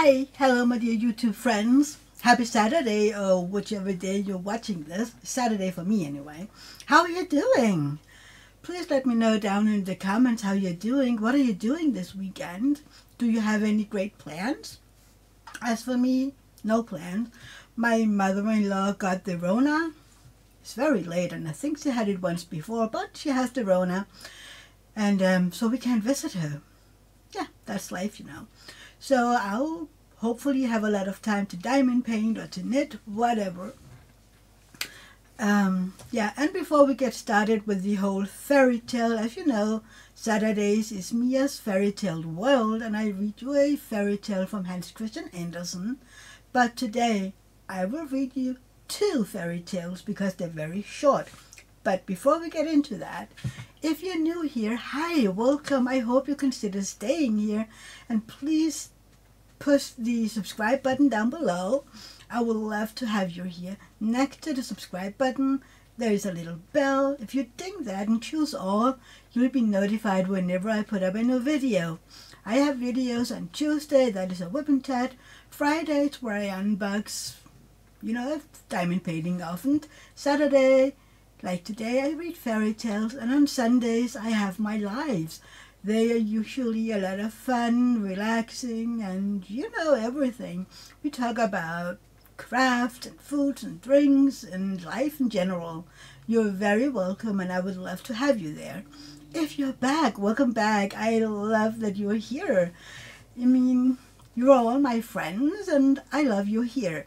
Hi, hello my dear YouTube friends. Happy Saturday or whichever day you're watching this. Saturday for me anyway. How are you doing? Please let me know down in the comments how you're doing. What are you doing this weekend? Do you have any great plans? As for me, no plans. My mother-in-law got the Rona. It's very late and I think she had it once before, but she has the Rona. And so we can't visit her. Yeah, that's life, you know. So I'll hopefully have a lot of time to diamond paint or to knit, whatever. Yeah, and before we get started with the whole fairy tale, as you know, Saturdays is Mia's fairy tale world, and I read you a fairy tale from Hans Christian Andersen. But today I will read you two fairy tales because they're very short. But before we get into that, if you're new here, hi, welcome. I hope you consider staying here, and please push the subscribe button down below. I would love to have you here. Next to the subscribe button, there is a little bell. If you ding that and choose all, you'll be notified whenever I put up a new video. I have videos on Tuesday, that is a whip and tat. Fridays where I unbox, you know, diamond painting often. Saturday, like today, I read fairy tales, and on Sundays I have my lives. They are usually a lot of fun, relaxing, and you know, everything. We talk about craft and foods and drinks and life in general. You're very welcome, and I would love to have you there. If you're back, welcome back. I love that you're here. I mean, you're all my friends, and I love you here.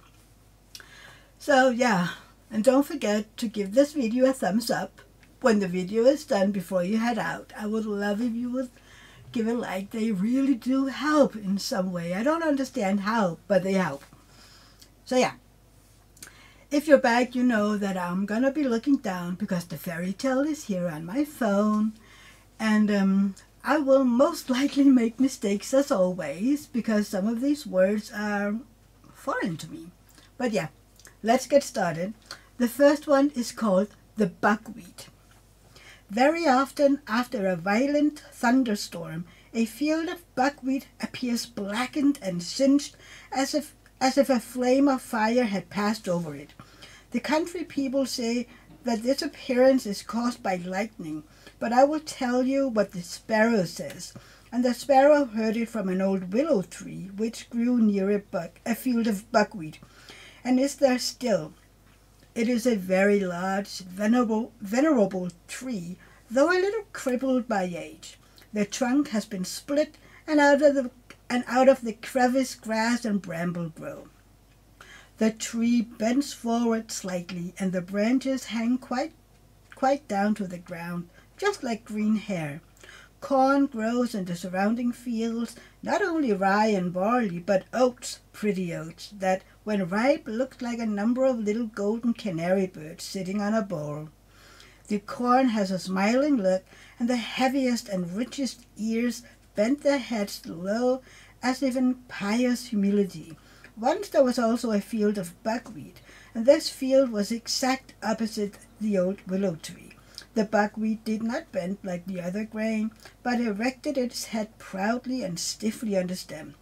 So yeah. And don't forget to give this video a thumbs up when the video is done before you head out. I would love if you would give a like. They really do help in some way. I don't understand how, but they help. So yeah. If you're back, you know that I'm going to be looking down because the fairy tale is here on my phone. And I will most likely make mistakes as always because some of these words are foreign to me. But yeah, let's get started. The first one is called the buckwheat. Very often after a violent thunderstorm, a field of buckwheat appears blackened and singed as if a flame of fire had passed over it. The country people say that this appearance is caused by lightning, but I will tell you what the sparrow says. And the sparrow heard it from an old willow tree which grew near a field of buckwheat, and is there still. It is a very large, venerable tree, though a little crippled by age. The trunk has been split, and out of the crevice grass and bramble grow. The tree bends forward slightly, and the branches hang quite down to the ground, just like green hair. Corn grows in the surrounding fields, not only rye and barley, but oats, pretty oats, that, when ripe, looked like a number of little golden canary birds sitting on a bowl. The corn has a smiling look, and the heaviest and richest ears bent their heads low, as if in pious humility. Once there was also a field of buckwheat, and this field was exact opposite the old willow tree. The buckwheat did not bend like the other grain, but erected its head proudly and stiffly on the stem.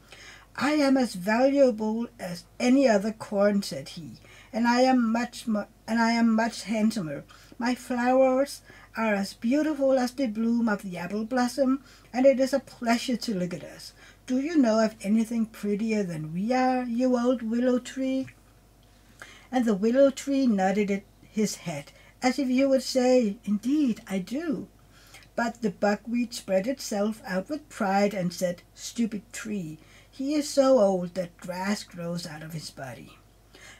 "I am as valuable as any other corn," said he, "and I am much handsomer. My flowers are as beautiful as the bloom of the apple blossom, and it is a pleasure to look at us. Do you know of anything prettier than we are, you old willow tree?" And the willow tree nodded his head, as if he would say, "Indeed, I do." But the buckwheat spread itself out with pride and said, "Stupid tree, he is so old that grass grows out of his body."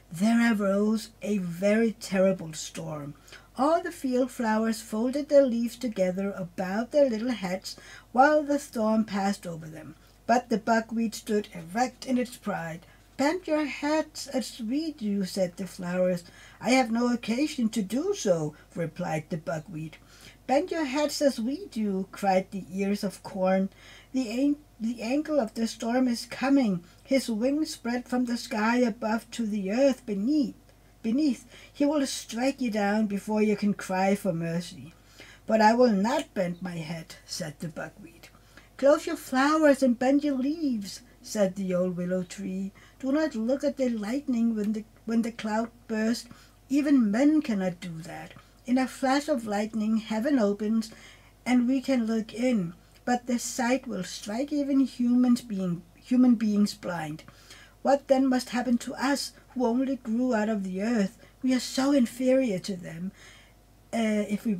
There arose a very terrible storm. All the field flowers folded their leaves together about their little heads while the storm passed over them. But the buckwheat stood erect in its pride. "Bend your heads as we do," said the flowers. "I have no occasion to do so," replied the buckwheat. "Bend your heads as we do," cried the ears of corn. The ankle of the storm is coming. His wings spread from the sky above to the earth beneath. He will strike you down before you can cry for mercy." "But I will not bend my head," said the buckwheat. "Close your flowers and bend your leaves," said the old willow tree. "Do not look at the lightning when the cloud bursts. Even men cannot do that. In a flash of lightning heaven opens, and we can look in, but the sight will strike even human beings blind. What then must happen to us, who only grew out of the earth? We are so inferior to them, if we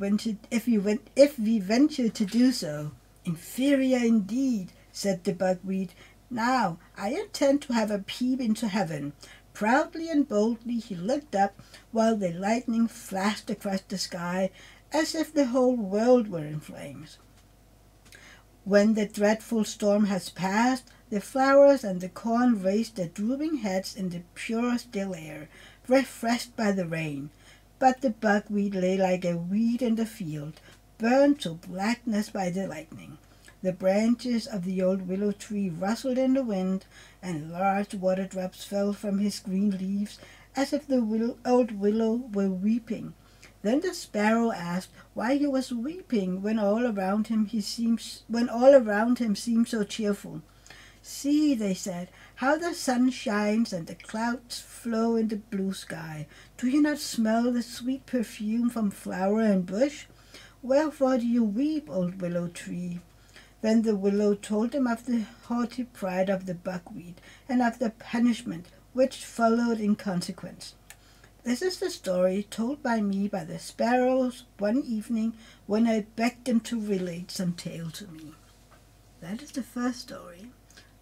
venture to do so." "Inferior indeed," said the buckwheat. "Now I intend to have a peep into heaven." Proudly and boldly he looked up, while the lightning flashed across the sky as if the whole world were in flames. When the dreadful storm has passed, the flowers and the corn raised their drooping heads in the pure still air, refreshed by the rain. But the buckwheat lay like a weed in the field, burned to blackness by the lightning. The branches of the old willow tree rustled in the wind, and large water drops fell from his green leaves, as if the old willow were weeping. Then the sparrow asked why he was weeping when all around him seemed so cheerful. "See," they said, "how the sun shines and the clouds flow in the blue sky. Do you not smell the sweet perfume from flower and bush? Wherefore do you weep, old willow tree?" Then the willow told him of the haughty pride of the buckwheat, and of the punishment which followed in consequence. This is the story told by me by the sparrows one evening when I begged them to relate some tale to me. That is the first story.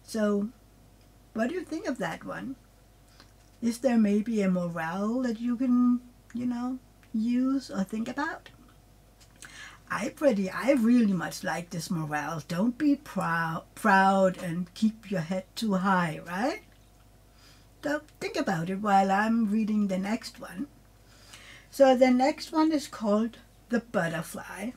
So, what do you think of that one? Is there maybe a morale that you can, use or think about? I really much like this morale. Don't be proud and keep your head too high, right? So think about it while I'm reading the next one. So the next one is called The Butterfly.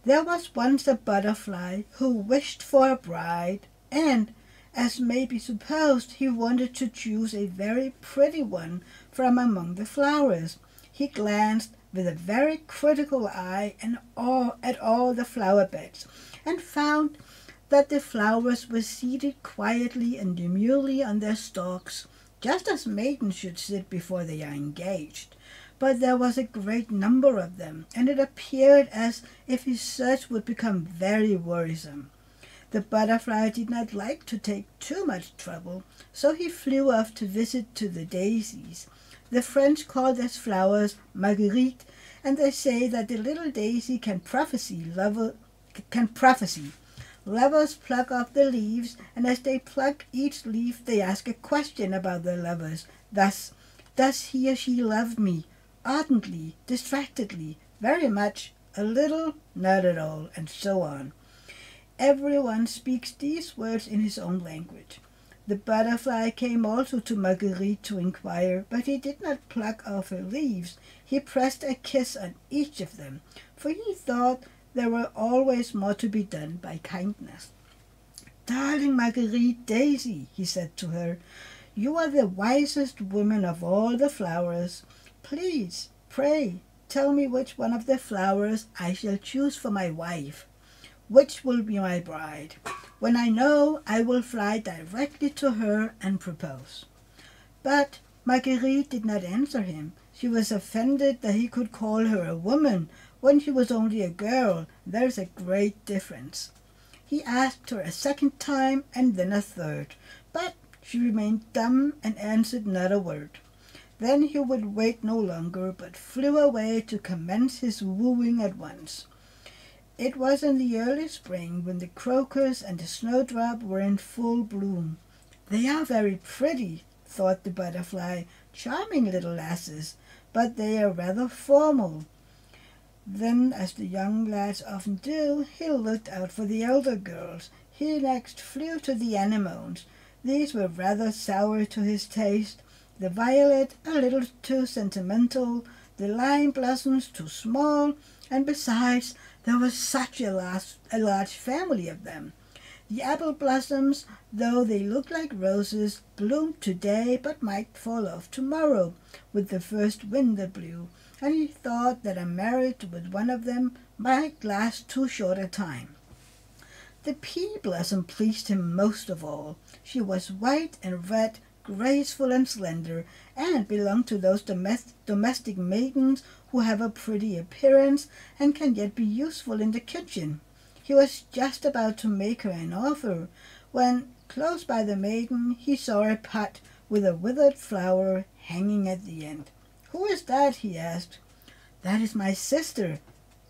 There was once a butterfly who wished for a bride, and, as may be supposed, he wanted to choose a very pretty one from among the flowers. He glanced with a very critical eye at all the flower beds, and found that the flowers were seated quietly and demurely on their stalks, just as maidens should sit before they are engaged. But there was a great number of them, and it appeared as if his search would become very wearisome. The butterfly did not like to take too much trouble, so he flew off to visit to the daisies. The French call these flowers marguerite, and they say that the little daisy can prophesy. Lovers pluck off the leaves, and as they pluck each leaf they ask a question about their lovers. Thus, does he or she love me? Ardently, distractedly, very much, a little, not at all, and so on. Everyone speaks these words in his own language. The butterfly came also to Marguerite to inquire, but he did not pluck off her leaves. He pressed a kiss on each of them, for he thought there were always more to be done by kindness. "Darling Marguerite Daisy," he said to her, "you are the wisest woman of all the flowers. Please, pray, tell me which one of the flowers I shall choose for my wife. Which will be my bride? When I know, I will fly directly to her and propose." But Marguerite did not answer him. She was offended that he could call her a woman when she was only a girl. There is a great difference. He asked her a second time, and then a third, but she remained dumb and answered not a word. Then he would wait no longer, but flew away to commence his wooing at once. It was in the early spring, when the crocus and the snowdrop were in full bloom. "They are very pretty," thought the butterfly, "charming little lasses, but they are rather formal." Then, as the young lads often do, he looked out for the elder girls. He next flew to the anemones. These were rather sour to his taste, the violet a little too sentimental, the lime blossoms too small, and besides, there was such a large family of them. The apple blossoms, though they looked like roses, bloomed today but might fall off tomorrow with the first wind that blew, and he thought that a marriage with one of them might last too short a time. The pea blossom pleased him most of all. She was white and red, graceful and slender, and belonged to those domestic maidens who have a pretty appearance and can yet be useful in the kitchen. He was just about to make her an offer, when, close by the maiden, he saw a pot with a withered flower hanging at the end. "Who is that?" he asked. "That is my sister,"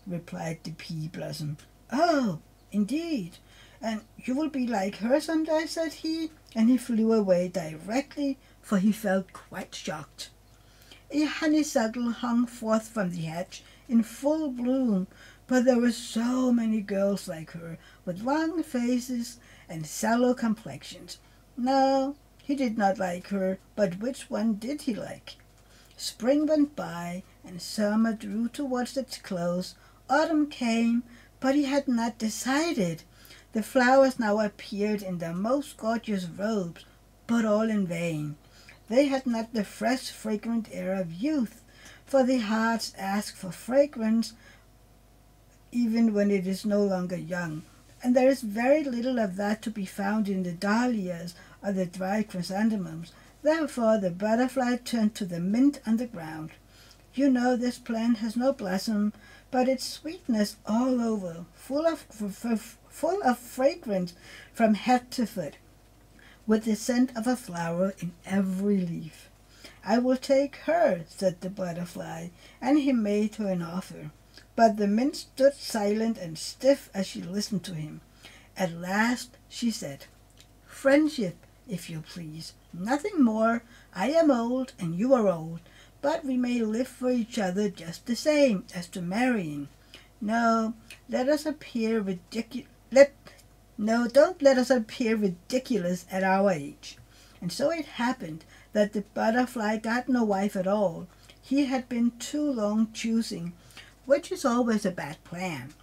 replied the pea blossom. "Oh, indeed, and you will be like her some day," said he, and he flew away directly, for he felt quite shocked. A honeysuckle hung forth from the hedge in full bloom, but there were so many girls like her, with long faces and sallow complexions. No, he did not like her, but which one did he like? Spring went by, and summer drew towards its close. Autumn came, but he had not decided. The flowers now appeared in their most gorgeous robes, but all in vain. They had not the fresh, fragrant air of youth, for the hearts ask for fragrance even when it is no longer young, and there is very little of that to be found in the dahlias or the dry chrysanthemums. Therefore the butterfly turned to the mint on the ground. You know this plant has no blossom, but its sweetness all over, full of fragrance from head to foot, with the scent of a flower in every leaf. "I will take her," said the butterfly, and he made her an offer. But the mint stood silent and stiff as she listened to him. At last she said, "Friendship, if you please, nothing more. I am old and you are old, but we may live for each other just the same as to marrying. No, let us appear don't let us appear ridiculous at our age." And so it happened that the butterfly got no wife at all. He had been too long choosing, which is always a bad plan,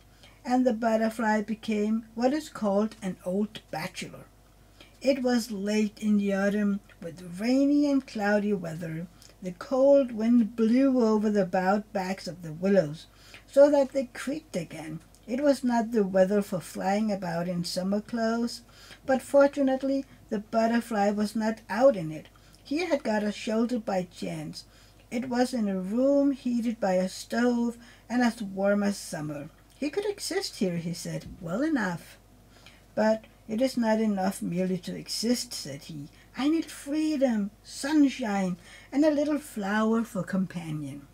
and the butterfly became what is called an old bachelor. It was late in the autumn, with rainy and cloudy weather. The cold wind blew over the bowed backs of the willows, so that they creaked again. It was not the weather for flying about in summer clothes, but fortunately the butterfly was not out in it. He had got a shelter by chance. It was in a room heated by a stove and as warm as summer. He could exist here, he said, well enough. "But it is not enough merely to exist," said he. "I need freedom, sunshine, and a little flower for companion."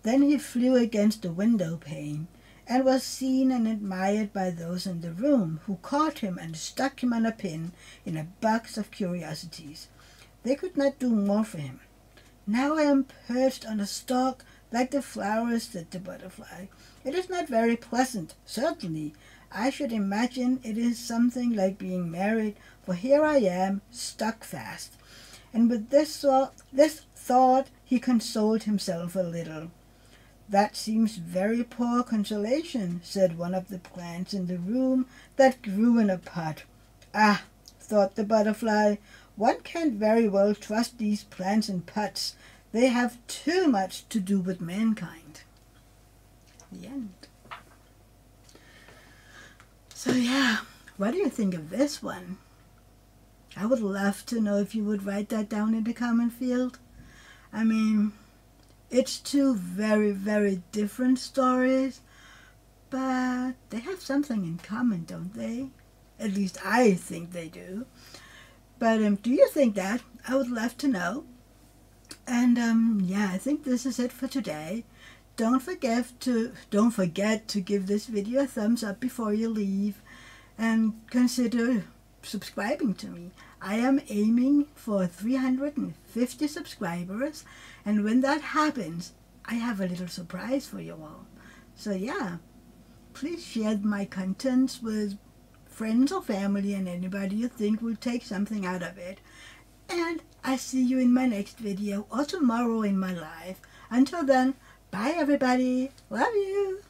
Then he flew against the window pane, and was seen and admired by those in the room, who caught him and stuck him on a pin in a box of curiosities. They could not do more for him. "Now I am perched on a stalk like the flowers," said the butterfly. "It is not very pleasant, certainly. I should imagine it is something like being married, for here I am, stuck fast." And with this thought he consoled himself a little. "That seems very poor consolation," said one of the plants in the room that grew in a pot. "Ah," thought the butterfly, "one can't very well trust these plants in pots. They have too much to do with mankind." The end. So yeah, what do you think of this one? I would love to know if you would write that down in the comment field. I mean, it's two very, very different stories, but they have something in common, don't they? At least I think they do. But do you think that? I would love to know. And yeah, I think this is it for today. Don't forget to give this video a thumbs up before you leave, and consider subscribing to me. I am aiming for 350 subscribers, and when that happens, I have a little surprise for you all. So yeah, please share my contents with friends or family and anybody you think will take something out of it. And I see you in my next video or tomorrow in my live. Until then, bye everybody. Love you.